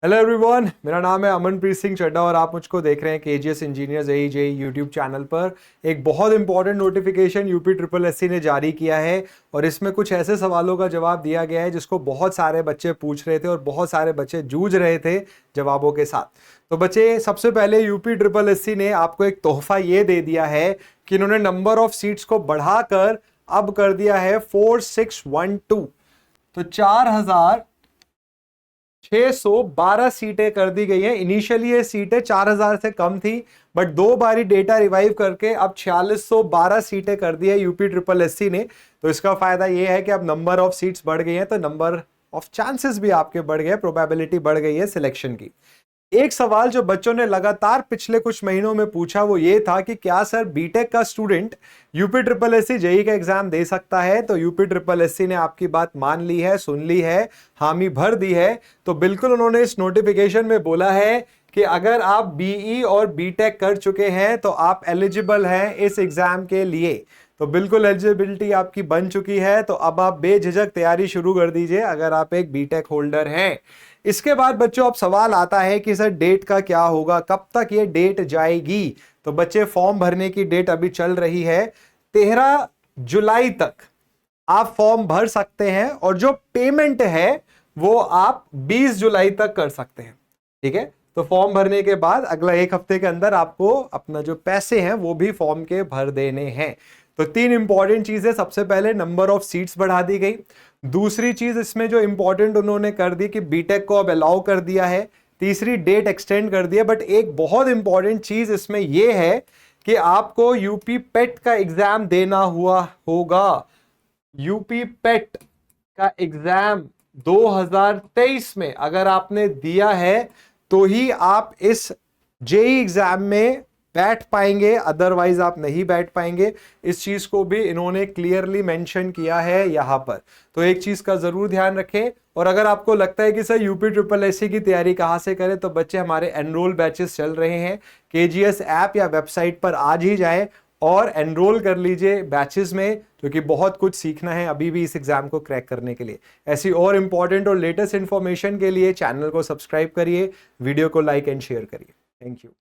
Hello everyone, मेरा नाम है अमनप्रीत सिंह चड्ढा और आप मुझको देख रहे हैं KGS engineers AEJ YouTube channel पर। एक बहुत important notification UP triple SC ने जारी किया है और इसमें कुछ ऐसे सवालों का जवाब दिया गया है जिसको बहुत सारे बच्चे पूछ रहे थे और बहुत सारे बच्चे जूझ रहे थे जवाबों के साथ। तो बच्चे, सबसे पहले यूपी ट्रिपल एससी ने आपको एक तोहफा ये दे दिया है कि इन्होंने नंबर ऑफ सीट्स को बढ़ाकर अब कर दिया है 4612। तो 4612 सीटें कर दी गई हैं। इनिशियली ये सीटें 4000 से कम थी, बट दो बारी डेटा रिवाइव करके अब 4612 सीटें कर दी है यूपी ट्रिपल एससी ने। तो इसका फायदा ये है कि अब नंबर ऑफ सीट्स बढ़ गई हैं, तो नंबर ऑफ चांसेस भी आपके बढ़ गए, प्रोबेबिलिटी बढ़ गई है सिलेक्शन की। एक सवाल जो बच्चों ने लगातार पिछले कुछ महीनों में पूछा वो ये था कि क्या सर बीटेक का student UP triple SC JEE का एग्जाम दे सकता है? तो यूपी ट्रिपल एससी ने आपकी बात मान ली है, सुन ली है, हामी भर दी है। तो बिल्कुल उन्होंने इस नोटिफिकेशन में बोला है कि अगर आप बीई और बीटेक कर चुके हैं तो आप एलिजिबल हैं इस एग्जाम के लिए। तो बिल्कुल एलिजिबिलिटी आपकी बन चुकी है, तो अब आप बेझिझक तैयारी शुरू कर दीजिए अगर आप एक बीटेक होल्डर हैं। इसके बाद बच्चों अब सवाल आता है कि सर डेट का क्या होगा, कब तक ये डेट जाएगी? तो बच्चे, फॉर्म भरने की डेट अभी चल रही है 13 जुलाई तक आप फॉर्म भर सकते हैं और जो पेमेंट है वो आप 20 जुलाई तक कर सकते हैं। ठीक है, तो फॉर्म भरने के बाद अगला एक हफ्ते के अंदर आपको अपना जो पैसे हैं वो भी फॉर्म के भर देने हैं। तो तीन इंपॉर्टेंट चीजें, सबसे पहले नंबर ऑफ सीट्स बढ़ा दी गई। दूसरी चीज इसमें जो इंपॉर्टेंट उन्होंने कर दी कि बीटेक को अब अलाउ कर दिया है। तीसरी, डेट एक्सटेंड कर दिया। बट एक बहुत इंपॉर्टेंट चीज इसमें यह है कि आपको यूपी पेट का एग्जाम देना होगा। यूपी पेट का एग्जाम 2023 में अगर आपने दिया है तो ही आप इस जेईई एग्जाम में बैठ पाएंगे, अदरवाइज आप नहीं बैठ पाएंगे। इस चीज को भी इन्होंने क्लियरली मेंशन किया है यहां पर। तो एक चीज का जरूर ध्यान रखें। और अगर आपको लगता है कि सर यूपी ट्रिपल एससी की तैयारी कहां से करें, तो बच्चे, हमारे एनरोल बैचेस चल रहे हैं। केजीएस ऐप या वेबसाइट पर आज ही जाएं और एनरोल कर लीजिए बैचेस में, क्योंकि बहुत कुछ सीखना है अभी भी इस एग्जाम को क्रैक करने के लिए। ऐसी और इंपॉर्टेंट और लेटेस्ट इंफॉर्मेशन के लिए चैनल को सब्सक्राइब करिए, वीडियो को लाइक एंड शेयर करिए। Thank you.